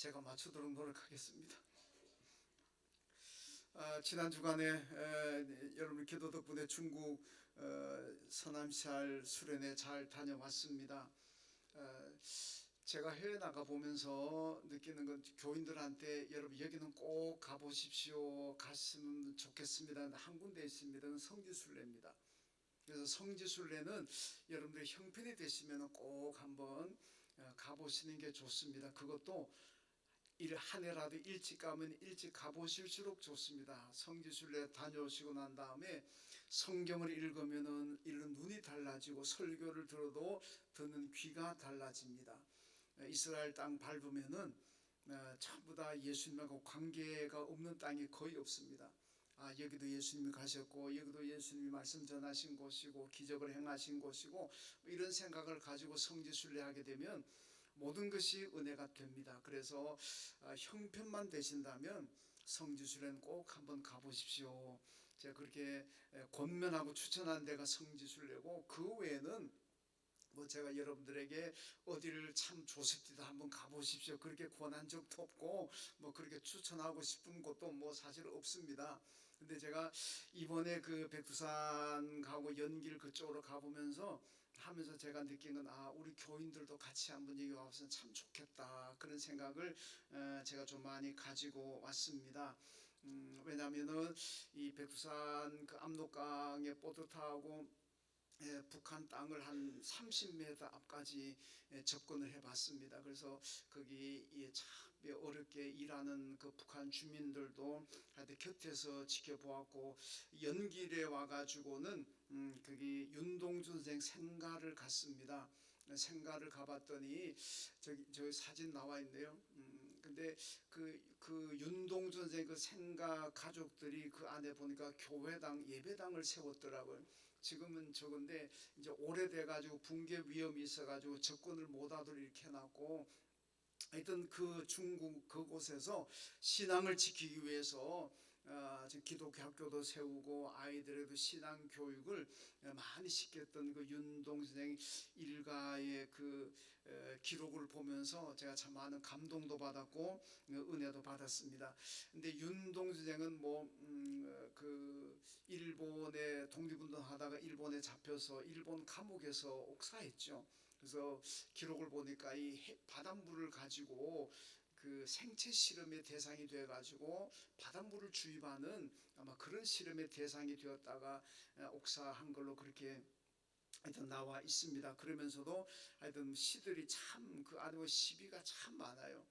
제가 맞추도록 노력하겠습니다. 지난 주간에 여러분 기도 덕분에 중국 서남시알 수련회 잘 다녀왔습니다. 제가 해외 나가 보면서 느끼는 건 교인들한테 여러분 여기는 꼭 가보십시오, 갔으면 좋겠습니다. 한 군데 있습니다. 성지순례입니다. 그래서 성지순례는 여러분들이 형편이 되시면 꼭 한번 가보시는 게 좋습니다. 그것도 한 해라도 일찍 가면 일찍 가보실수록 좋습니다. 성지순례 다녀오시고 난 다음에 성경을 읽으면은 읽는 눈이 달라지고 설교를 들어도 듣는 귀가 달라집니다. 이스라엘 땅 밟으면은 전부 다 예수님하고 관계가 없는 땅이 거의 없습니다. 여기도 예수님이 가셨고 여기도 예수님이 말씀 전하신 곳이고 기적을 행하신 곳이고 이런 생각을 가지고 성지순례하게 되면 모든 것이 은혜가 됩니다. 그래서 형편만 되신다면 성지순례는 꼭 한번 가보십시오. 제가 그렇게 권면하고 추천한 데가 성지순례고, 그 외에는 제가 여러분들에게 어디를 참 좋습니다, 한번 가보십시오, 그렇게 권한 적도 없고 그렇게 추천하고 싶은 곳도 사실 없습니다. 근데 제가 이번에 그 백두산 가고 연길 그쪽으로 가보면서 하면서 제가 느낀 건 우리 교인들도 같이 한번 여기 와서 참 좋겠다, 그런 생각을 제가 좀 많이 가지고 왔습니다. 왜냐하면은 이 백두산 그 압록강에 보트 타고 북한 땅을 한 30m 앞까지 접근을 해봤습니다. 그래서 거기 참 어렵게 일하는 그 북한 주민들도 하여튼 곁에서 지켜보았고, 연길에 와가지고는 거기 윤동주 선생 생가를 갔습니다. 생가를 가봤더니 저기 사진 나와 있네요. 근데 그 윤동주 선생 그 생가 가족들이 그 안에 보니까 교회당 예배당을 세웠더라고요. 지금은 적은데 이제 오래돼 가지고 붕괴 위험이 있어 가지고 접근을 못하도록 이렇게 해놨고, 하여튼 그 중국 그곳에서 신앙을 지키기 위해서 기독교 학교도 세우고 아이들에도 신앙 교육을 많이 시켰던 그 윤동 선생 일가의 그 기록을 보면서 제가 참 많은 감동도 받았고 은혜도 받았습니다. 근데 윤동 선생은 그 일본에 독립운동하다가 일본에 잡혀서 일본 감옥에서 옥사했죠. 그래서 기록을 보니까 이 바닷물을 가지고 그 생체 실험의 대상이 되어 가지고 바닷물을 주입하는 아마 그런 실험의 대상이 되었다가 옥사한 걸로 그렇게 하여튼 나와 있습니다. 그러면서도 하여튼 시들이 참 그 안에 시비가 참 많아요.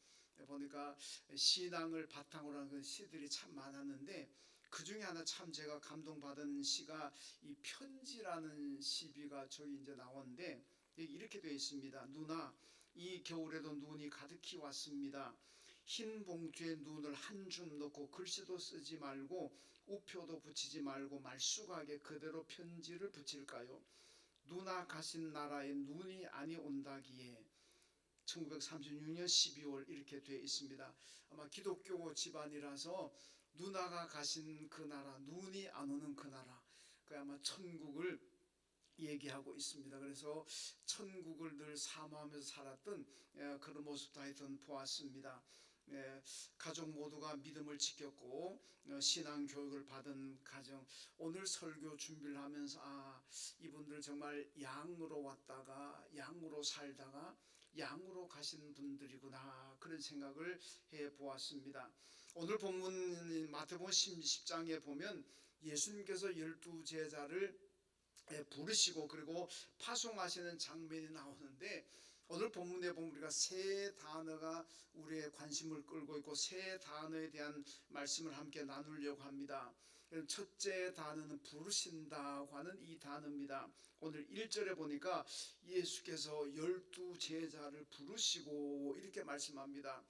보니까 신앙을 바탕으로 하는 시들이 참 많았는데, 그 중에 하나 참 제가 감동받은 시가 이 편지라는 시비가 저기 이제 나오는데, 이렇게 되어 있습니다. 누나, 이 겨울에도 눈이 가득히 왔습니다. 흰 봉투에 눈을 한 줌 넣고 글씨도 쓰지 말고 우표도 붙이지 말고 말쑥하게 그대로 편지를 붙일까요? 누나 가신 나라에 눈이 아니 온다기에. 1936년 12월 이렇게 되어 있습니다. 아마 기독교 집안이라서 누나가 가신 그 나라, 눈이 안 오는 그 나라, 그 아마 천국을 얘기하고 있습니다. 그래서 천국을 늘 사모하면서 살았던 그런 모습도 하여튼 보았습니다. 가족 모두가 믿음을 지켰고 신앙 교육을 받은 가정, 오늘 설교 준비를 하면서 이분들 정말 양으로 왔다가 양으로 살다가 양으로 가신 분들이구나, 그런 생각을 해 보았습니다. 오늘 본문 마태복음 10장에 보면 예수님께서 12제자를 부르시고 그리고 파송하시는 장면이 나오는데, 오늘 본문에 보면 우리가 세 단어가 우리의 관심을 끌고 있고 세 단어에 대한 말씀을 함께 나누려고 합니다. 첫째 단어는 부르신다고 하는 이 단어입니다. 오늘 1절에 보니까 예수께서 12제자를 부르시고 이렇게 말씀합니다.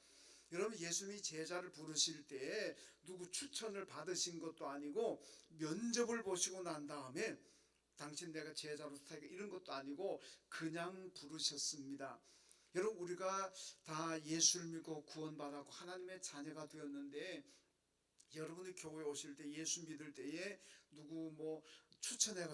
여러분, 예수님이 제자를 부르실 때 누구 추천을 받으신 것도 아니고 면접을 보시고 난 다음에 당신 내가 제자로 택해 이런 것도 아니고 그냥 부르셨습니다. 여러분, 우리가 다 예수를 믿고 구원받았고 하나님의 자녀가 되었는데, 여러분이 교회 오실 때 예수 믿을 때에 누구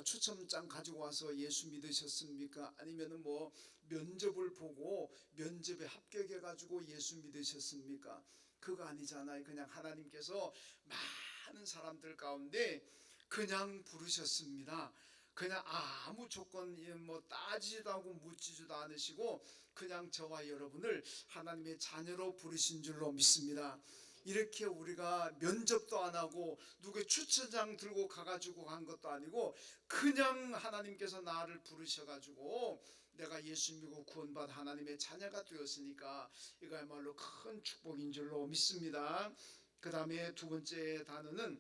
추첨장 가지고 와서 예수 믿으셨습니까? 아니면은 뭐 면접을 보고 면접에 합격해 가지고 예수 믿으셨습니까? 그거 아니잖아요. 그냥 하나님께서 많은 사람들 가운데 그냥 부르셨습니다. 그냥 아무 조건 뭐 따지도 하고 묻지도 않으시고 그냥 저와 여러분을 하나님의 자녀로 부르신 줄로 믿습니다. 이렇게 우리가 면접도 안 하고 누구의 추천장 들고 가가지고 간 것도 아니고 그냥 하나님께서 나를 부르셔가지고 내가 예수 믿고 구원받아 하나님의 자녀가 되었으니까 이거야말로 큰 축복인 줄로 믿습니다. 그 다음에 두 번째 단어는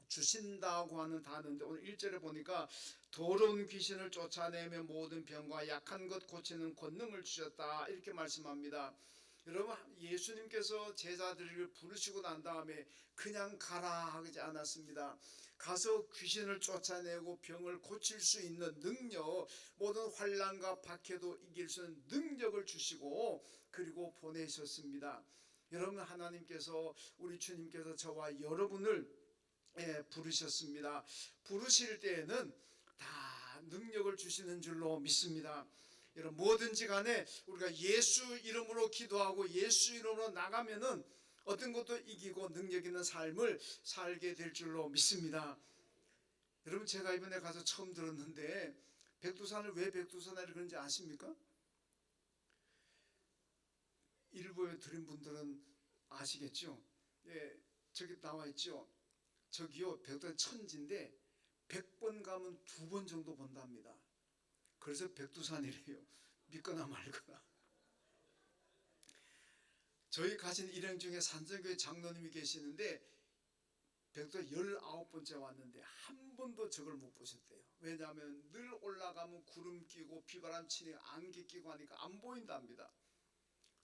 주신다고 하는 단어인데 오늘 1절에 보니까 더러운 귀신을 쫓아내며 모든 병과 약한 것 고치는 권능을 주셨다 이렇게 말씀합니다. 여러분, 예수님께서 제자들을 부르시고 난 다음에 그냥 가라 하지 않았습니다. 가서 귀신을 쫓아내고 병을 고칠 수 있는 능력, 모든 환난과 박해도 이길 수 있는 능력을 주시고 그리고 보내셨습니다. 여러분, 하나님께서 우리 주님께서 저와 여러분을 부르셨습니다. 부르실 때에는 다 능력을 주시는 줄로 믿습니다. 여러분, 뭐든지 간에 우리가 예수 이름으로 기도하고 예수 이름으로 나가면은 어떤 것도 이기고 능력 있는 삶을 살게 될 줄로 믿습니다. 여러분, 제가 이번에 가서 처음 들었는데 백두산을 왜 백두산이라고 그런지 아십니까? 일부에 들은 분들은 아시겠죠? 예, 저기 나와 있죠. 저기요, 백두산 천지인데 100번 가면 2번 정도 본답니다. 그래서 백두산이래요. 믿거나 말거나. 저희 가신 일행 중에 산정교회 장로님이 계시는데 백두산 19번째 왔는데 한 번도 저걸 못 보셨대요. 왜냐하면 늘 올라가면 구름 끼고 비바람 치니 안개 끼고 하니까 안 보인답니다.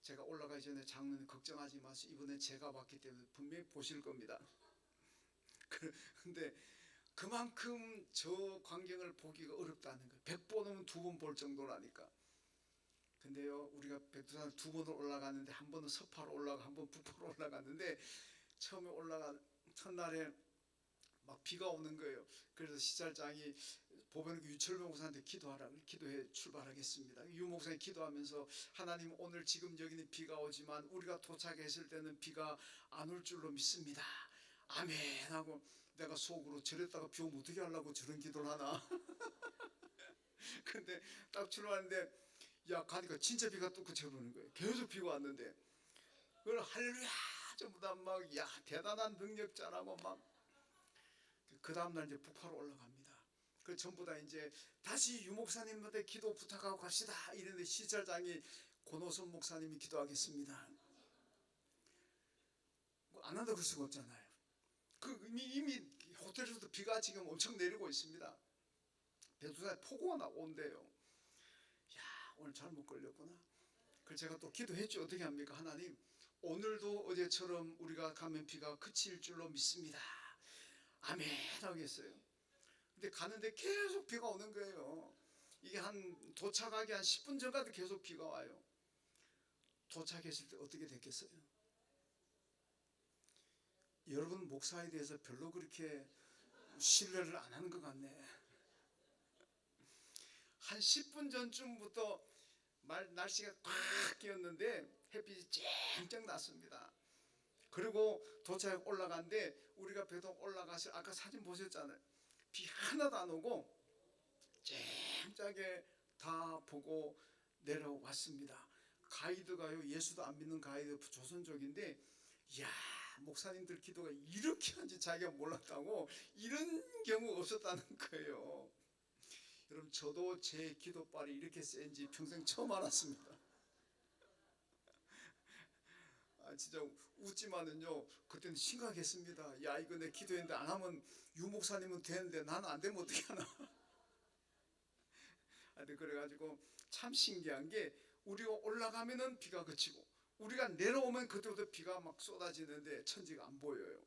제가 올라가기 전에 장로님 걱정하지 마세요. 이번에 제가 왔기 때문에 분명히 보실 겁니다. 근데 그만큼 저 광경을 보기가 어렵다는 거예요. 100번은 2번 볼 정도라니까. 근데요, 우리가 백두산 2번을 올라갔는데 한 번은 서파로 올라가 한 번 북파로 올라갔는데 처음에 올라간 첫날에 막 비가 오는 거예요. 그래서 시찰장이 보배는 유철명 목사한테 기도하라. 기도해 출발하겠습니다. 유 목사님 기도하면서 하나님, 오늘 지금 여기는 비가 오지만 우리가 도착했을 때는 비가 안 올 줄로 믿습니다. 아멘 하고 내가 속으로 저랬다가 비 오면 어떻게 하려고 저런 기도를 하나. 근데 딱 출발하는데 야 가니까 진짜 비가 뚝 그쳐버리는 거예요. 계속 비가 왔는데 그걸 할렐루야 전부 다 막 야 대단한 능력자라고 막 그 다음날 이제 북파로 올라갑니다. 그 전부 다 이제 다시 유 목사님한테 기도 부탁하고 갑시다 이랬는데 시찰장이 고노선 목사님이 기도하겠습니다. 뭐 안 한다고 할 수가 없잖아요. 그 이미 호텔에서도 비가 지금 엄청 내리고 있습니다. 백두산에 폭우가 온대요. 야 오늘 잘못 걸렸구나. 그래서 제가 또 기도했죠. 어떻게 합니까? 하나님, 오늘도 어제처럼 우리가 가면 비가 그칠 줄로 믿습니다. 아멘 하겠어요. 근데 가는데 계속 비가 오는 거예요. 이게 한 도착하기 한 10분 전까지 계속 비가 와요. 도착했을 때 어떻게 됐겠어요? 여러분 목사에 대해서 별로 그렇게 신뢰를 안 하는 것 같네. 한 10분 전쯤부터 날씨가 꽉 끼었는데 햇빛이 쨍쨍 났습니다. 그리고 도착 올라간데 우리가 배동 올라가서 아까 사진 보셨잖아요. 비 하나도 안 오고 쨍쨍하게 다 보고 내려왔습니다. 가이드가요, 예수도 안 믿는 가이드 조선족인데 이야 목사님들 기도가 이렇게 한지 자기가 몰랐다고 이런 경우가 없었다는 거예요. 여러분, 저도 제 기도빨이 이렇게 센지 평생 처음 알았습니다. 진짜 웃지만은요 그때는 심각했습니다. 야 이거 내 기도했는데 안 하면 유 목사님은 되는데 나는 안 되면 어떻게 하나. 하여튼 그래가지고 참 신기한 게 우리가 올라가면은 비가 그치고 우리가 내려오면 그때부터 비가 막 쏟아지는데 천지가 안 보여요.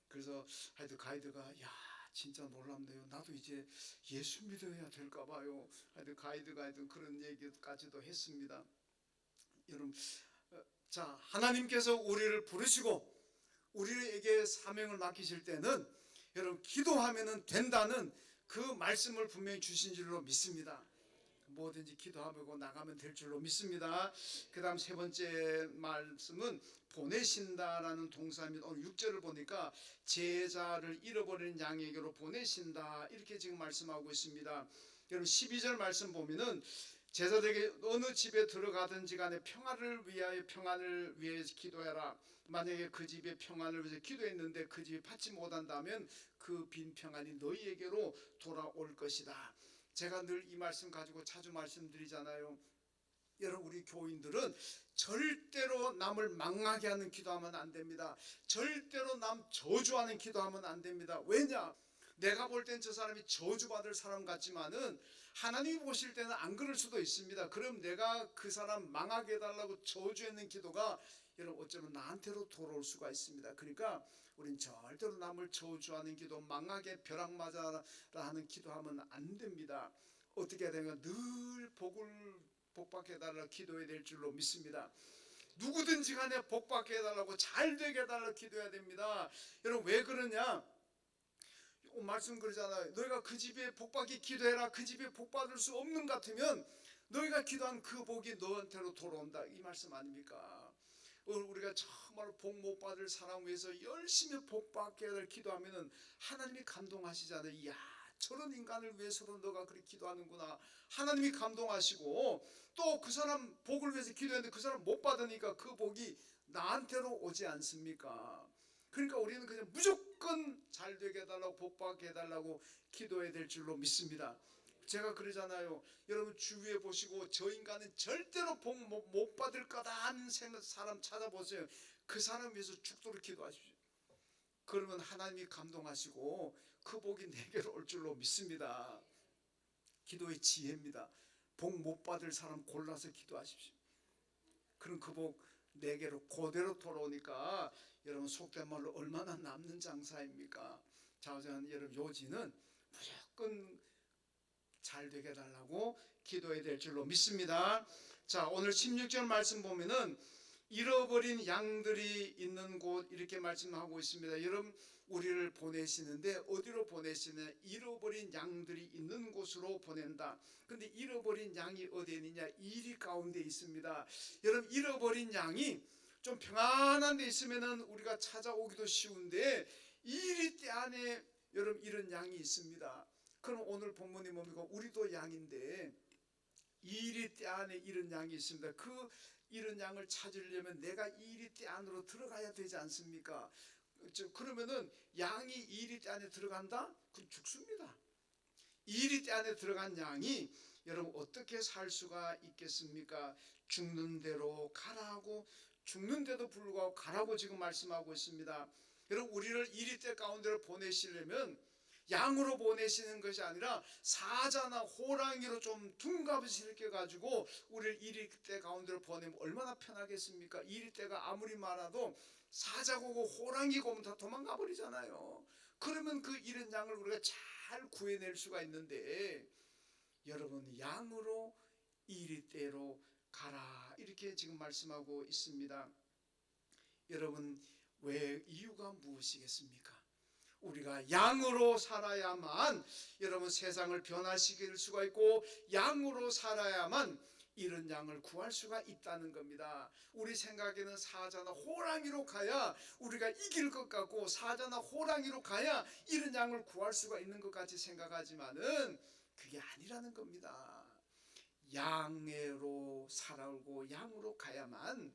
그래서 하여튼 가이드가 야 진짜 놀랍네요. 나도 이제 예수 믿어야 될까 봐요. 하여튼 가이드가 하여튼 그런 얘기까지도 했습니다. 여러분, 자 하나님께서 우리를 부르시고 우리에게 사명을 맡기실 때는 여러분 기도하면은 된다는 그 말씀을 분명히 주신 줄로 믿습니다. 뭐든지 기도하고 나가면 될 줄로 믿습니다. 그 다음 세 번째 말씀은 보내신다라는 동사입니다. 오늘 6절을 보니까 제자를 잃어버린 양에게로 보내신다 이렇게 지금 말씀하고 있습니다. 여러분 12절 말씀 보면은 제자들에게 어느 집에 들어가든지 간에 평안을 위해 기도해라. 만약에 그 집에 평안을 위해서 기도했는데 그 집이 받지 못한다면 그 빈 평안이 너희에게로 돌아올 것이다. 제가 늘 이 말씀 가지고 자주 말씀드리잖아요. 여러분 우리 교인들은 절대로 남을 망하게 하는 기도하면 안 됩니다. 절대로 남 저주하는 기도하면 안 됩니다. 왜냐? 내가 볼 땐 저 사람이 저주받을 사람 같지만은 하나님이 보실 때는 안 그럴 수도 있습니다. 그럼 내가 그 사람 망하게 해달라고 저주했는 기도가 여러분 어쩌면 나한테로 돌아올 수가 있습니다. 그러니까 우린 절대로 남을 저주하는 기도, 망하게 벼락 맞아라 하는 기도하면 안 됩니다. 어떻게 해야 되는가? 늘 복받게 해달라고 기도해야 될 줄로 믿습니다. 누구든지 간에 복받게 해달라고 잘되게 해달라고 기도해야 됩니다. 여러분 왜 그러냐? 말씀 그러잖아요. 너희가 그 집에 복받기 기도해라. 그 집에 복받을 수 없는 것 같으면 너희가 기도한 그 복이 너한테로 돌아온다. 이 말씀 아닙니까? 우리가 정말 복 못 받을 사람 위해서 열심히 복받게 될 기도하면은 하나님이 감동하시잖아요. 이야 저런 인간을 위해서도 너가 그렇게 기도하는구나. 하나님이 감동하시고 또 그 사람 복을 위해서 기도했는데 그 사람 못 받으니까 그 복이 나한테로 오지 않습니까? 그러니까 우리는 그냥 무조건 잘 되게 해달라고 복받게 해달라고 기도해야 될 줄로 믿습니다. 제가 그러잖아요. 여러분 주위에 보시고 저 인간은 절대로 복 못 받을 거다 하는 사람 찾아보세요. 그 사람 위해서 죽도록 기도하십시오. 그러면 하나님이 감동하시고 그 복이 내게로 올 줄로 믿습니다. 기도의 지혜입니다. 복 못 받을 사람 골라서 기도하십시오. 그럼 그 복 내게로 그대로 돌아오니까 여러분 속된 말로 얼마나 남는 장사입니까? 자, 여러분 요지는 무조건 잘 되게 해달라고 기도해야 될 줄로 믿습니다. 자, 오늘 16절 말씀 보면은 잃어버린 양들이 있는 곳 이렇게 말씀하고 있습니다. 여러분 우리를 보내시는데 어디로 보내시느냐? 잃어버린 양들이 있는 곳으로 보낸다. 근데 잃어버린 양이 어디에 있느냐? 이리 가운데 있습니다. 여러분 잃어버린 양이 좀 평안한 데 있으면은 우리가 찾아오기도 쉬운데 이리 때 안에 여러분 이런 양이 있습니다. 그럼 오늘 본문이 뭡니까? 우리도 양인데 이리 때 안에 이런 양이 있습니다. 그 이런 양을 찾으려면 내가 이리 때 안으로 들어가야 되지 않습니까? 그러면은 양이 이리 때 안에 들어간다? 그럼 죽습니다. 이리 때 안에 들어간 양이 여러분 어떻게 살 수가 있겠습니까? 죽는 대로 가라고, 죽는데도 불구하고 가라고 지금 말씀하고 있습니다. 여러분 우리를 이리 때 가운데로 보내시려면 양으로 보내시는 것이 아니라 사자나 호랑이로 좀 둔갑스럽게 가지고 우리를 이리 때 가운데로 보내면 얼마나 편하겠습니까? 이리 때가 아무리 많아도 사자고 호랑이고 오면 다 도망가 버리잖아요. 그러면 그 잃은 양을 우리가 잘 구해낼 수가 있는데 여러분 양으로 이리 때로 가라 이렇게 지금 말씀하고 있습니다. 여러분 왜 이유가 무엇이겠습니까? 우리가 양으로 살아야만 여러분 세상을 변화시킬 수가 있고 양으로 살아야만 이런 양을 구할 수가 있다는 겁니다. 우리 생각에는 사자나 호랑이로 가야 우리가 이길 것 같고 사자나 호랑이로 가야 이런 양을 구할 수가 있는 것 같이 생각하지만은 그게 아니라는 겁니다. 양으로 살아오고 양으로 가야만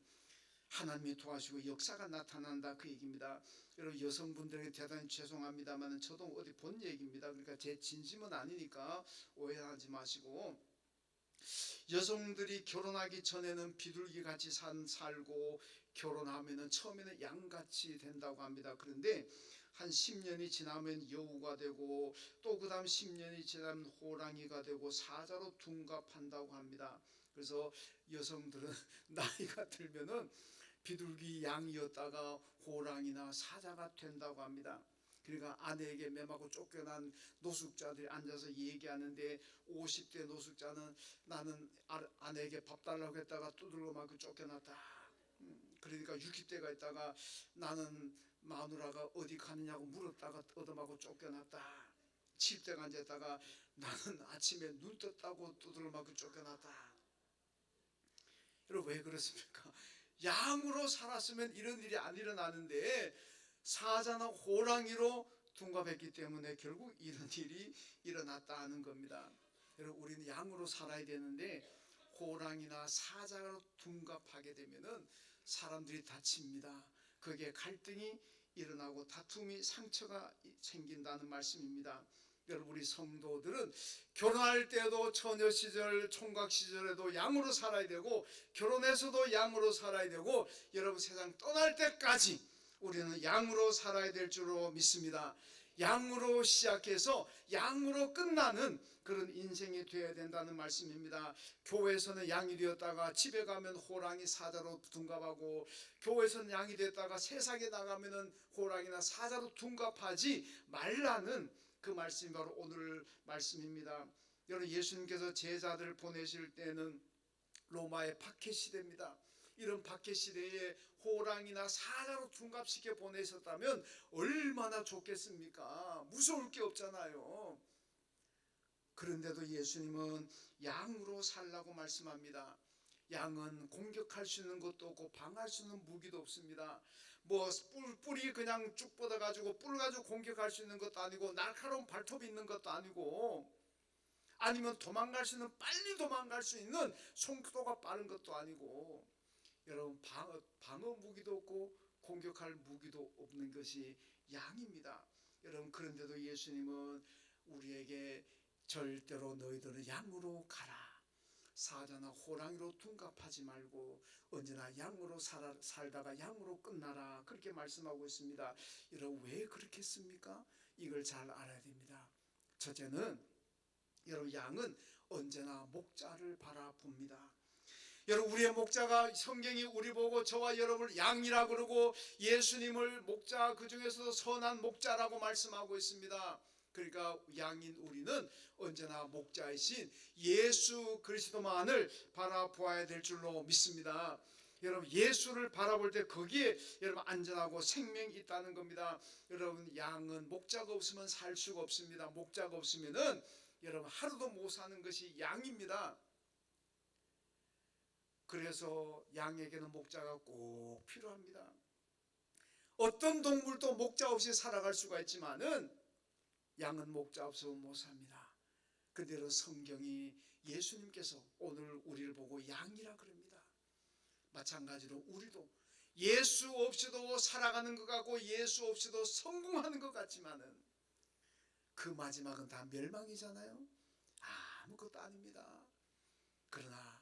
하나님이 도와주고 역사가 나타난다 그 얘기입니다. 여러분 여성분들에게 대단히 죄송합니다만 저도 어디 본 얘기입니다. 그러니까 제 진심은 아니니까 오해하지 마시고 여성들이 결혼하기 전에는 비둘기같이 살고 결혼하면은 처음에는 양같이 된다고 합니다. 그런데 한 10년이 지나면 여우가 되고 또 그 다음 10년이 지나면 호랑이가 되고 사자로 둔갑한다고 합니다. 그래서 여성들은 나이가 들면은 비둘기 양이었다가 호랑이나 사자가 된다고 합니다. 그러니까 아내에게 매마고 쫓겨난 노숙자들이 앉아서 얘기하는데 50대 노숙자는 나는 아내에게 밥 달라고 했다가 두들겨 맞고 쫓겨났다. 그러니까 60대가 있다가 나는 마누라가 어디 가느냐고 물었다가 얻어맞고 쫓겨났다. 침대에 앉았다가 나는 아침에 눈 떴다고 두드러 맞고 쫓겨났다. 여러분 왜 그렇습니까? 양으로 살았으면 이런 일이 안 일어나는데 사자나 호랑이로 둔갑했기 때문에 결국 이런 일이 일어났다는 겁니다. 여러분 우리는 양으로 살아야 되는데 호랑이나 사자로 둔갑하게 되면은 사람들이 다칩니다. 거기에 갈등이 일어나고 다툼이 상처가 생긴다는 말씀입니다. 여러분 우리 성도들은 결혼할 때도 처녀 시절 총각 시절에도 양으로 살아야 되고 결혼해서도 양으로 살아야 되고 여러분 세상 떠날 때까지 우리는 양으로 살아야 될 줄로 믿습니다. 양으로 시작해서 양으로 끝나는 그런 인생이 되어야 된다는 말씀입니다. 교회에서는 양이 되었다가 집에 가면 호랑이 사자로 둔갑하고 교회에서는 양이 되었다가 세상에 나가면 호랑이나 사자로 둔갑하지 말라는 그 말씀이 바로 오늘 말씀입니다. 여러분 예수님께서 제자들을 보내실 때는 로마의 박해 시대입니다. 이런 박해 시대에 호랑이나 사자로 둔갑시켜 보내셨다면 얼마나 좋겠습니까? 무서울 게 없잖아요. 그런데도 예수님은 양으로 살라고 말씀합니다. 양은 공격할 수 있는 것도 없고 방할 수 있는 무기도 없습니다. 뭐 뿔이 그냥 쭉 뻗어가지고 뿔 가지고 공격할 수 있는 것도 아니고 날카로운 발톱이 있는 것도 아니고 아니면 도망갈 수 있는 빨리 도망갈 수 있는 속도가 빠른 것도 아니고 여러분 방어 무기도 없고 공격할 무기도 없는 것이 양입니다. 여러분 그런데도 예수님은 우리에게 절대로 너희들은 양으로 가라. 사자나 호랑이로 둔갑하지 말고 언제나 양으로 살다가 양으로 끝나라. 그렇게 말씀하고 있습니다. 여러분 왜 그렇겠습니까? 이걸 잘 알아야 됩니다. 첫째는 여러분 양은 언제나 목자를 바라봅니다. 여러분 우리의 목자가 성경이 우리 보고 저와 여러분을 양이라 그러고 예수님을 목자 그 중에서도 선한 목자라고 말씀하고 있습니다. 그러니까 양인 우리는 언제나 목자이신 예수 그리스도만을 바라보아야 될 줄로 믿습니다. 여러분 예수를 바라볼 때 거기에 여러분 안전하고 생명이 있다는 겁니다. 여러분 양은 목자가 없으면 살 수가 없습니다. 목자가 없으면은 여러분 하루도 못 사는 것이 양입니다. 그래서 양에게는 목자가 꼭 필요합니다. 어떤 동물도 목자 없이 살아갈 수가 있지만은 양은 목자 없으면 못 삽니다. 그대로 성경이 예수님께서 오늘 우리를 보고 양이라 그럽니다. 마찬가지로 우리도 예수 없이도 살아가는 것 같고 예수 없이도 성공하는 것 같지만은 그 마지막은 다 멸망이잖아요. 아무것도 아닙니다. 그러나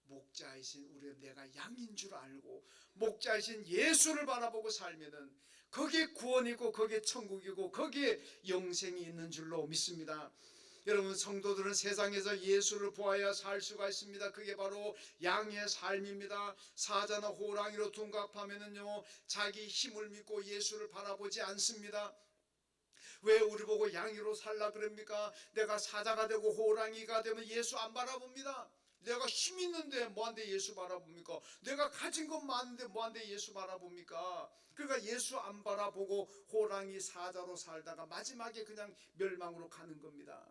목자이신 우리 내가 양인 줄 알고 목자이신 예수를 바라보고 살면은 거기에 구원이고 거기에 천국이고 거기에 영생이 있는 줄로 믿습니다. 여러분 성도들은 세상에서 예수를 보아야 살 수가 있습니다. 그게 바로 양의 삶입니다. 사자나 호랑이로 둔갑하면은요 자기 힘을 믿고 예수를 바라보지 않습니다. 왜 우리 보고 양이로 살라 그럽니까? 내가 사자가 되고 호랑이가 되면 예수 안 바라봅니다. 내가 힘 있는데 뭐한데 예수 바라봅니까? 내가 가진 것 많은데 뭐한데 예수 바라봅니까? 그러니까 예수 안 바라보고 호랑이 사자로 살다가 마지막에 그냥 멸망으로 가는 겁니다.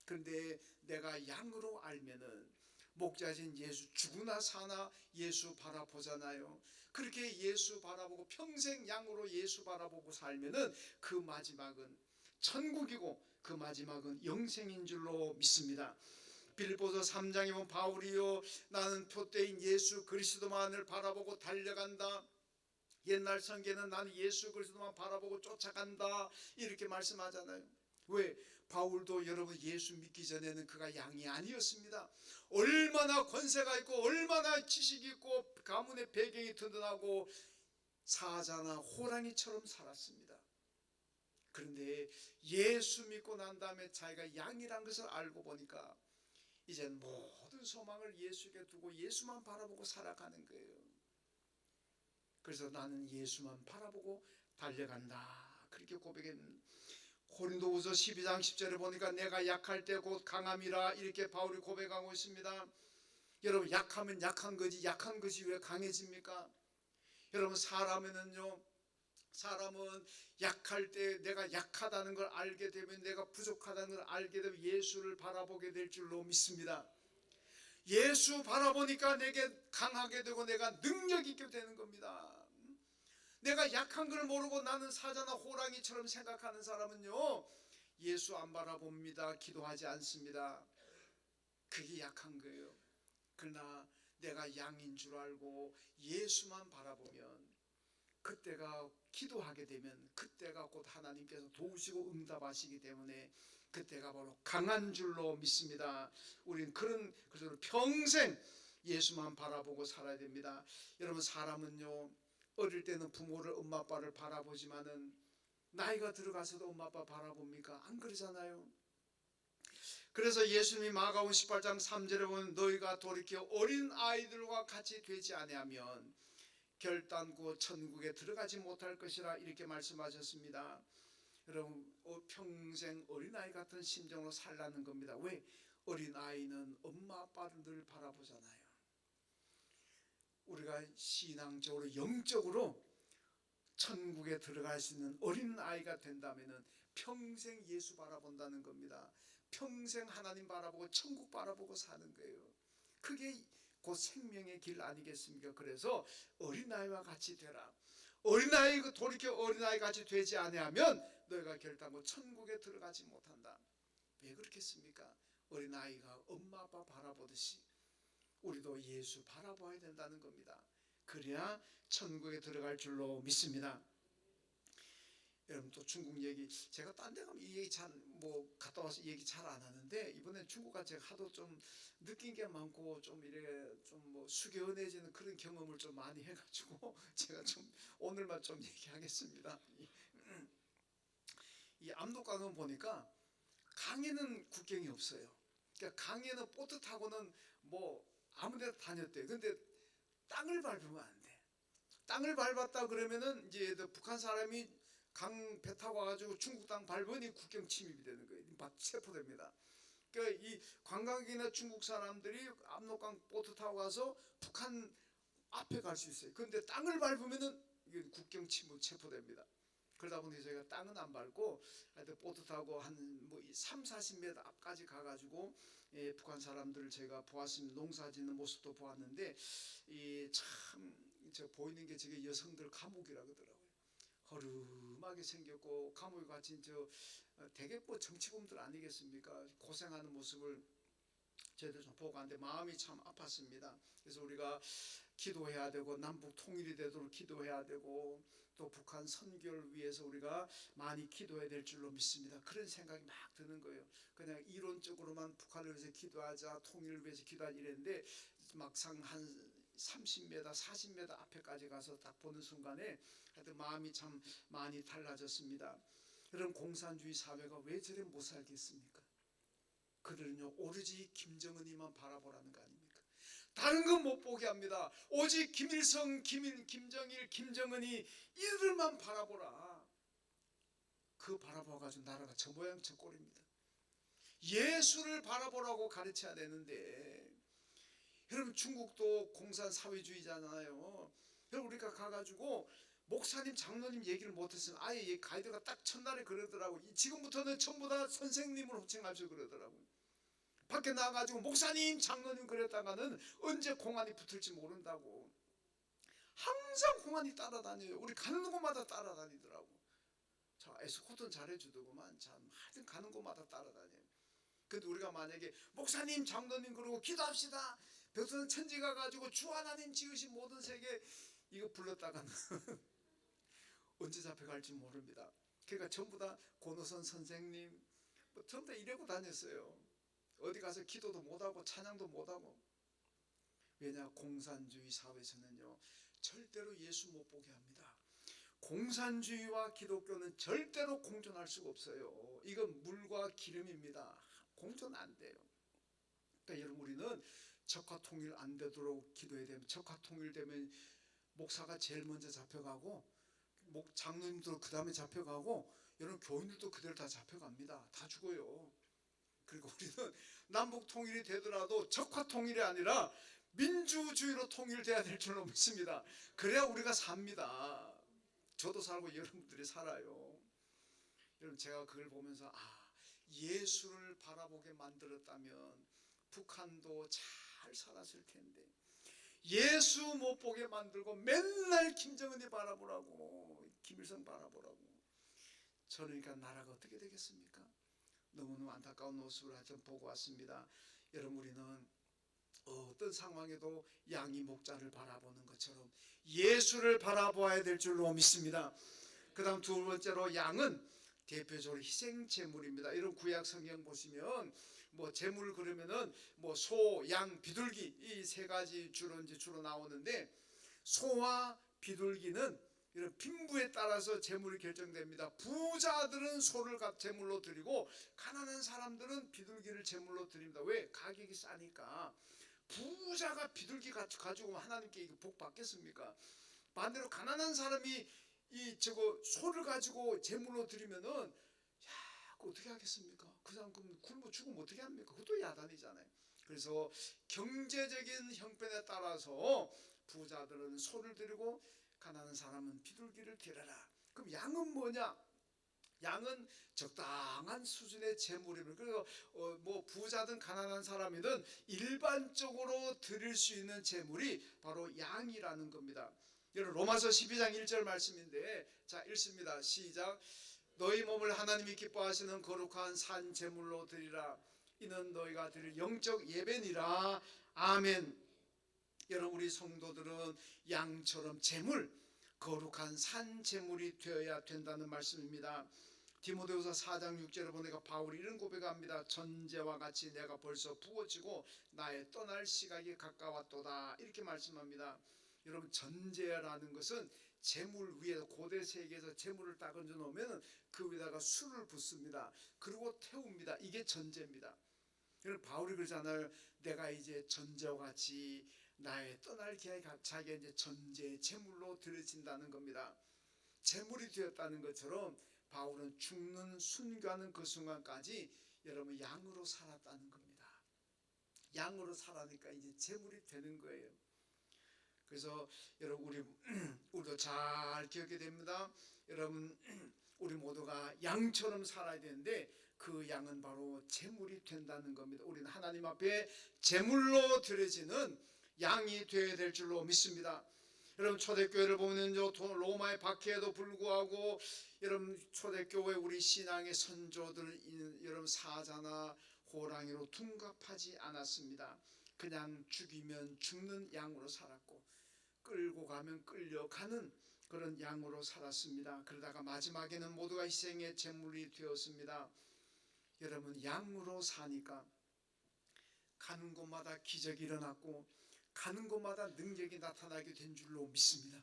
그런데 내가 양으로 알면은 목자신 예수 죽으나 사나 예수 바라보잖아요. 그렇게 예수 바라보고 평생 양으로 예수 바라보고 살면은 그 마지막은 천국이고 그 마지막은 영생인 줄로 믿습니다. 빌립보서 3장에 보면 바울이요 나는 표대인 예수 그리스도만을 바라보고 달려간다. 옛날 성경에는 나는 예수 그리스도만 바라보고 쫓아간다 이렇게 말씀하잖아요. 왜? 바울도 여러분 예수 믿기 전에는 그가 양이 아니었습니다. 얼마나 권세가 있고 얼마나 지식이 있고 가문의 배경이 든든하고 사자나 호랑이처럼 살았습니다. 그런데 예수 믿고 난 다음에 자기가 양이란 것을 알고 보니까 이제 모든 소망을 예수에게 두고 예수만 바라보고 살아가는 거예요. 그래서 나는 예수만 바라보고 달려간다 그렇게 고백했는데 고린도후서 12장 10절에 보니까 내가 약할 때 곧 강함이라 이렇게 바울이 고백하고 있습니다. 여러분 약하면 약한 거지 약한 것이 왜 강해집니까? 여러분 사람에는요 사람은 약할 때 내가 약하다는 걸 알게 되면, 내가 부족하다는 걸 알게 되면 예수를 바라보게 될 줄로 믿습니다. 예수 바라보니까 내게 강하게 되고 내가 능력 있게 되는 겁니다. 내가 약한 걸 모르고 나는 사자나 호랑이처럼 생각하는 사람은요, 예수 안 바라봅니다. 기도하지 않습니다. 그게 약한 거예요. 그러나 내가 양인 줄 알고 예수만 바라보면, 그때가 기도하게 되면 그때가 곧 하나님께서 도우시고 응답하시기 때문에 그때가 바로 강한 줄로 믿습니다. 우리는 그래서 평생 예수만 바라보고 살아야 됩니다. 여러분, 사람은요, 어릴 때는 부모를, 엄마 아빠를 바라보지만은 나이가 들어가서도 엄마 아빠 바라봅니까? 안 그러잖아요. 그래서 예수님이 마가복음 18장 3절에 보면 너희가 돌이켜 어린 아이들과 같이 되지 아니하면 결단코 천국에 들어가지 못할 것이라, 이렇게 말씀하셨습니다. 여러분, 평생 어린아이 같은 심정으로 살라는 겁니다. 왜? 어린아이는 엄마 아빠를 늘 바라보잖아요. 우리가 신앙적으로, 영적으로 천국에 들어갈 수 있는 어린아이가 된다면 평생 예수 바라본다는 겁니다. 평생 하나님 바라보고 천국 바라보고 사는 거예요. 그게 곧 생명의 길 아니겠습니까? 그래서 어린아이와 같이 되라. 어린아이, 돌이켜 어린아이 같이 되지 아니하면 너희가 결단코 천국에 들어가지 못한다. 왜 그렇겠습니까? 어린아이가 엄마 아빠 바라보듯이 우리도 예수 바라봐야 된다는 겁니다. 그래야 천국에 들어갈 줄로 믿습니다. 여러분, 또 중국 얘기, 제가 딴 데 가면 이 얘기 잘 갔다 와서 얘기 잘 안 하는데, 이번에 중국 가 제가 하도 좀 느낀 게 많고 좀 이래 좀 숙연해지는 그런 경험을 좀 많이 해가지고 제가 좀 오늘만 좀 얘기하겠습니다. 이 압록강은 보니까 강에는 국경이 없어요. 그러니까 강에는 보트 타고는 아무데나 다녔대요. 근데 땅을 밟으면 안 돼. 땅을 밟았다 그러면은 이제 북한 사람이 강 배 타고 와가지고 중국 땅 밟으니 국경 침입이 되는 거예요. 체포됩니다. 그러니까 이 관광객이나 중국 사람들이 압록강 보트 타고 가서 북한 앞에 갈 수 있어요. 그런데 땅을 밟으면은 이게 국경 침입 체포됩니다. 그러다 보니 저희가 땅은 안 밟고 하여튼 보트 타고 한 3, 40m 앞까지 가가지고 북한 사람들을 제가 보았습니다. 농사 짓는 모습도 보았는데, 참 보이는 게 저게 여성들 감옥이라 그러더라고요. 허름하게 생겼고 감옥에 갇힌 대개 정치범들 아니겠습니까? 고생하는 모습을 저희들 좀 보고 하는데 마음이 참 아팠습니다. 그래서 우리가 기도해야 되고 남북 통일이 되도록 기도해야 되고 또 북한 선교를 위해서 우리가 많이 기도해야 될 줄로 믿습니다. 그런 생각이 막 드는 거예요. 그냥 이론적으로만 북한을 위해서 기도하자, 통일을 위해서 기도하자 이랬는데, 막상 한 30m, 40m 앞에까지 가서 딱 보는 순간에 하여튼 마음이 참 많이 달라졌습니다. 그런 공산주의 사회가 왜 저래 못 살겠습니까? 그들은요, 오로지 김정은이만 바라보라는 거 아닙니까? 다른 건 못 보게 합니다. 오직 김일성, 김정일, 김정은이 이들만 바라보라. 그 바라봐가지고 나라가 저 모양 저 꼴입니다. 예수를 바라보라고 가르쳐야 되는데, 여러분, 중국도 공산 사회주의잖아요. 여러분, 우리가 가가지고 목사님, 장로님 얘기를 못했으면 아예 가이드가 딱 첫날에 그러더라고. 지금부터는 전부 다 선생님으로 호칭하시고 그러더라고요. 밖에 나가가지고 목사님, 장로님 그랬다가는 언제 공안이 붙을지 모른다고. 항상 공안이 따라다녀요. 우리 가는 곳마다 따라다니더라고. 자, 에스코트는 잘해주더구만. 참, 하여튼 가는 곳마다 따라다녀요. 근데 우리가 만약에 목사님, 장로님 그러고 기도합시다. 백성 천지가 가지고 주 하나님 지으신 모든 세계 이거 불렀다가는 언제 잡혀갈지 모릅니다. 그러니까 전부 다 고노선 선생님 전부 다 이러고 다녔어요. 어디 가서 기도도 못하고 찬양도 못하고. 왜냐? 공산주의 사회에서는요, 절대로 예수 못 보게 합니다. 공산주의와 기독교는 절대로 공존할 수가 없어요. 이건 물과 기름입니다. 공존 안 돼요. 그러니까 여러분, 우리는 적화 통일 안 되도록 기도해야 됩니다. 적화 통일되면 목사가 제일 먼저 잡혀가고 장로님도 그 다음에 잡혀가고 여러분 교인들도 그대로 다 잡혀갑니다. 다 죽어요. 그리고 우리는 남북 통일이 되더라도 적화 통일이 아니라 민주주의로 통일돼야 될 줄로 믿습니다. 그래야 우리가 삽니다. 저도 살고 여러분들이 살아요. 여러분, 제가 그걸 보면서 예수를 바라보게 만들었다면 북한도 잘 살았을 텐데, 예수 못 보게 만들고 맨날 김정은이 바라보라고, 김일성 바라보라고. 그러니까 나라가 어떻게 되겠습니까? 너무너무 안타까운 모습을 하여튼 보고 왔습니다. 여러분, 우리는 어떤 상황에도 양이 목자를 바라보는 것처럼 예수를 바라보아야 될 줄로 믿습니다. 그 다음 두 번째로, 양은 대표적으로 희생 제물입니다. 이런 구약 성경 보시면 뭐 제물 그러면은 뭐 소, 양, 비둘기 이 세 가지 주로 나오는데, 소와 비둘기는 이런 빈부에 따라서 제물이 결정됩니다. 부자들은 소를 제물로 드리고 가난한 사람들은 비둘기를 제물로 드립니다. 왜? 가격이 싸니까. 부자가 비둘기 가지고 하나님께 복 받겠습니까? 반대로 가난한 사람이 소를 가지고 제물로 드리면은, 그거 어떻게 하겠습니까? 그 사람 굶어 죽으면 어떻게 합니까? 그것도 야단이잖아요. 그래서 경제적인 형편에 따라서 부자들은 소를 드리고 가난한 사람은 비둘기를 드려라. 그럼 양은 뭐냐? 양은 적당한 수준의 재물입니다. 그래서 뭐 부자든 가난한 사람이든 일반적으로 드릴 수 있는 재물이 바로 양이라는 겁니다. 여러분, 로마서 12장 1절 말씀인데, 자, 읽습니다. 시작. 너희 몸을 하나님이 기뻐하시는 거룩한 산 제물로 드리라. 이는 너희가 드릴 영적 예배니라. 아멘. 여러분, 우리 성도들은 양처럼 제물, 거룩한 산 제물이 되어야 된다는 말씀입니다. 디모데후서 4장 6절에 보니까 바울이 이런 고백합니다. 전제와 같이 내가 벌써 부어지고 나의 떠날 시각이 가까웠도다. 이렇게 말씀합니다. 여러분, 전제라는 것은 재물 위에, 고대 세계에서 재물을 딱 얹어 놓으면 그 위에다가 술을 붓습니다. 그리고 태웁니다. 이게 전제입니다. 여러분, 바울이 그러잖아요. 내가 이제 전제와 같이 나의 떠날 기약이 자기가 이제 전제, 재물로 드려진다는 겁니다. 재물이 되었다는 것처럼 바울은 죽는 순교하는 그 순간까지 여러분 양으로 살았다는 겁니다. 양으로 살아니까 이제 재물이 되는 거예요. 그래서 여러분, 우리도 잘 기억해야 됩니다. 여러분, 우리 모두가 양처럼 살아야 되는데 그 양은 바로 재물이 된다는 겁니다. 우리는 하나님 앞에 재물로 드려지는 양이 되어야 될 줄로 믿습니다. 여러분, 초대교회를 보면 로마의 박해에도 불구하고 여러분, 초대교회 우리 신앙의 선조들 여러분 사자나 호랑이로 둔갑하지 않았습니다. 그냥 죽이면 죽는 양으로 살았고 끌고 가면 끌려가는 그런 양으로 살았습니다. 그러다가 마지막에는 모두가 희생의 제물이 되었습니다. 여러분, 양으로 사니까 가는 곳마다 기적이 일어났고 가는 곳마다 능력이 나타나게 된 줄로 믿습니다.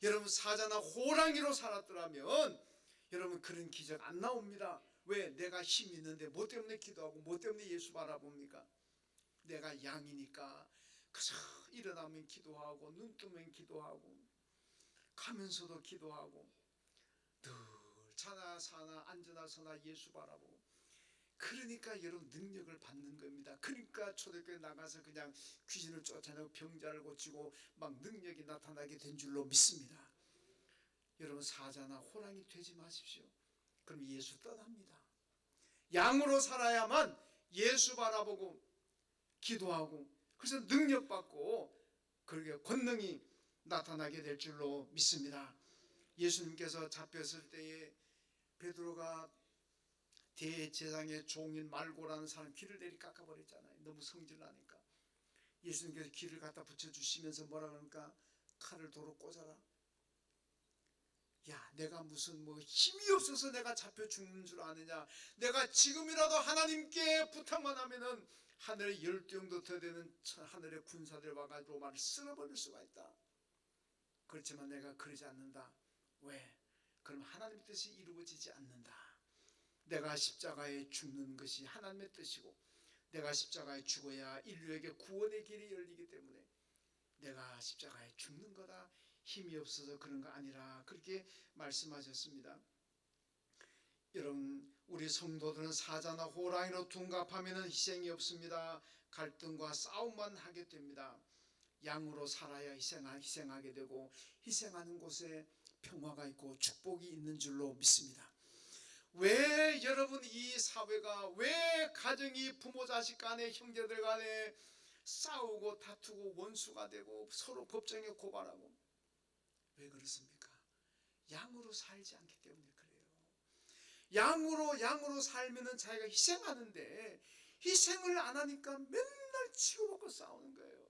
여러분, 사자나 호랑이로 살았더라면 여러분 그런 기적 안 나옵니다. 왜? 내가 힘이 있는데 뭐 때문에 기도하고 뭐 때문에 예수 바라봅니까? 내가 양이니까 그저 일어나면 기도하고 눈 뜨면 기도하고 가면서도 기도하고 늘 자나 사나 앉으나 서나 예수 바라보고, 그러니까 여러분 능력을 받는 겁니다. 그러니까 초대교회 나가서 그냥 귀신을 쫓아내고 병자를 고치고 막 능력이 나타나게 된 줄로 믿습니다. 여러분, 사자나 호랑이 되지 마십시오. 그럼 예수 떠납니다. 양으로 살아야만 예수 바라보고 기도하고 그래서 능력받고 그렇게 권능이 나타나게 될 줄로 믿습니다. 예수님께서 잡혔을 때에 베드로가 대제사장의 종인 말고라는 사람 귀를 내리 깎아버렸잖아요. 너무 성질나니까. 예수님께서 귀를 갖다 붙여주시면서 뭐라 그러니까, 칼을 도로 꽂아라. 야, 내가 무슨 뭐 힘이 없어서 내가 잡혀 죽는 줄 아느냐. 내가 지금이라도 하나님께 부탁만 하면은 하늘에 12영도 더 되는 하늘의 군사들 와가지고 로마를 쓸어버릴 수가 있다. 그렇지만 내가 그러지 않는다. 왜? 그럼 하나님의 뜻이 이루어지지 않는다. 내가 십자가에 죽는 것이 하나님의 뜻이고 내가 십자가에 죽어야 인류에게 구원의 길이 열리기 때문에 내가 십자가에 죽는 거다. 힘이 없어서 그런 거 아니라 그렇게 말씀하셨습니다. 여러분, 우리 성도들은 사자나 호랑이로 둔갑하면 희생이 없습니다. 갈등과 싸움만 하게 됩니다. 양으로 살아야 희생하게 되고 희생하는 곳에 평화가 있고 축복이 있는 줄로 믿습니다. 왜 여러분 이 사회가, 왜 가정이 부모 자식 간에 형제들 간에 싸우고 다투고 원수가 되고 서로 법정에 고발하고, 왜 그렇습니까? 양으로 살지 않기 때문에 그래요. 양으로 살면은 자기가 희생하는데 희생을 안 하니까 맨날 치고받고 싸우는 거예요.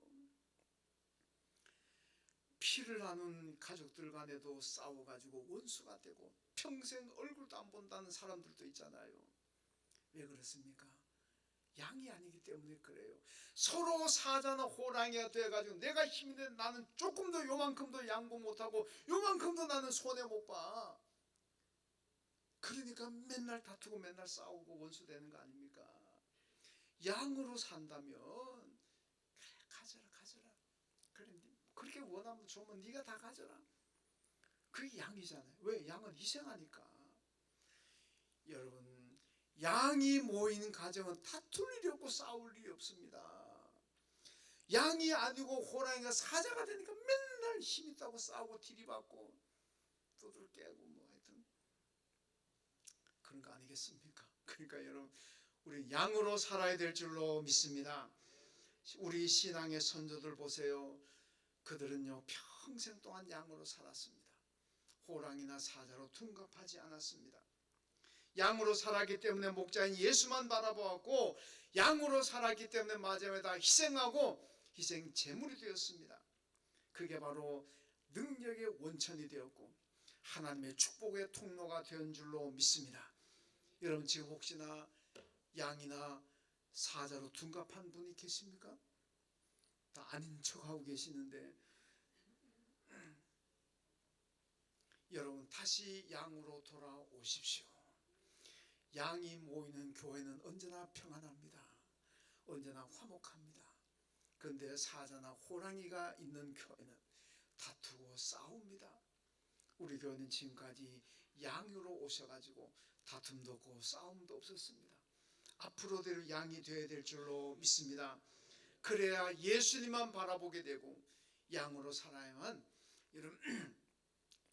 피를 나눈 가족들 간에도 싸워가지고 원수가 되고 평생 얼굴도 안 본다는 사람들도 있잖아요. 왜 그렇습니까? 양이 아니기 때문에 그래요. 서로 사자나 호랑이가 돼가지고 내가 힘이 있는데 나는 조금도 요만큼도 양보 못하고 요만큼도 나는 손해 못 봐. 그러니까 맨날 다투고 맨날 싸우고 원수 되는 거 아닙니까? 양으로 산다면 그래, 가져라. 그래, 그렇게 원하면 좋으면 네가 다 가져라. 그게 양이잖아요. 왜? 양은 희생하니까. 여러분, 양이 모이는 가정은 다툴 일이 없고 싸울 일이 없습니다. 양이 아니고 호랑이가 사자가 되니까 맨날 힘있다고 싸우고 디리받고 두들 깨고 뭐 하여튼 그런 거 아니겠습니까? 그러니까 여러분, 우리 양으로 살아야 될 줄로 믿습니다. 우리 신앙의 선조들 보세요. 그들은요 평생 동안 양으로 살았습니다. 호랑이나 사자로 둔갑하지 않았습니다. 양으로 살았기 때문에 목자인 예수만 바라보았고, 양으로 살았기 때문에 마지막에 다 희생하고 희생 제물이 되었습니다. 그게 바로 능력의 원천이 되었고 하나님의 축복의 통로가 된 줄로 믿습니다. 여러분, 지금 혹시나 양이나 사자로 둔갑한 분이 계십니까? 다 아닌 척하고 계시는데, 여러분 다시 양으로 돌아오십시오. 양이 모이는 교회는 언제나 평안합니다. 언제나 화목합니다. 그런데 사자나 호랑이가 있는 교회는 다투고 싸웁니다. 우리 교회는 지금까지 양으로 오셔가지고 다툼도 없고 싸움도 없었습니다. 앞으로대로 양이 되어야 될 줄로 믿습니다. 그래야 예수님만 바라보게 되고 양으로 살아야만 여러분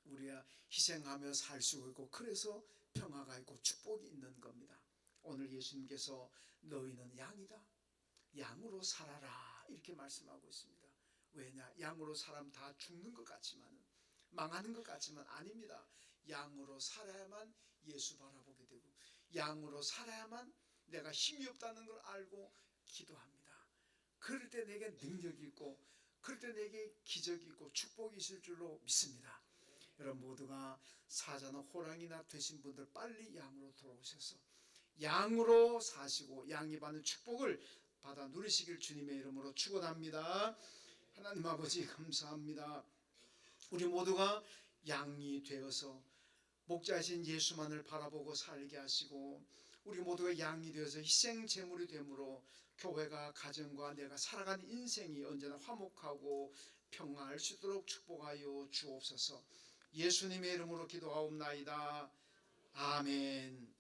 우리가 희생하며 살 수 있고, 그래서 평화가 있고 축복이 있는 겁니다. 오늘 예수님께서 너희는 양이다, 양으로 살아라 이렇게 말씀하고 있습니다. 왜냐? 양으로 사람 다 죽는 것 같지만, 망하는 것 같지만 아닙니다. 양으로 살아야만 예수 바라보게 되고, 양으로 살아야만 내가 힘이 없다는 걸 알고 기도합니다. 그럴 때 내게 능력이 있고, 그럴 때 내게 기적이 있고 축복이 있을 줄로 믿습니다. 여러분 모두가 사자나 호랑이나 되신 분들 빨리 양으로 돌아오셔서 양으로 사시고 양이 받는 축복을 받아 누리시길 주님의 이름으로 축원합니다. 하나님 아버지 감사합니다. 우리 모두가 양이 되어서 목자이신 예수만을 바라보고 살게 하시고, 우리 모두가 양이 되어서 희생 제물이 되므로 교회가, 가정과 내가 살아가는 인생이 언제나 화목하고 평화할 수 있도록 축복하여 주옵소서. 예수님의 이름으로 기도하옵나이다. 아멘.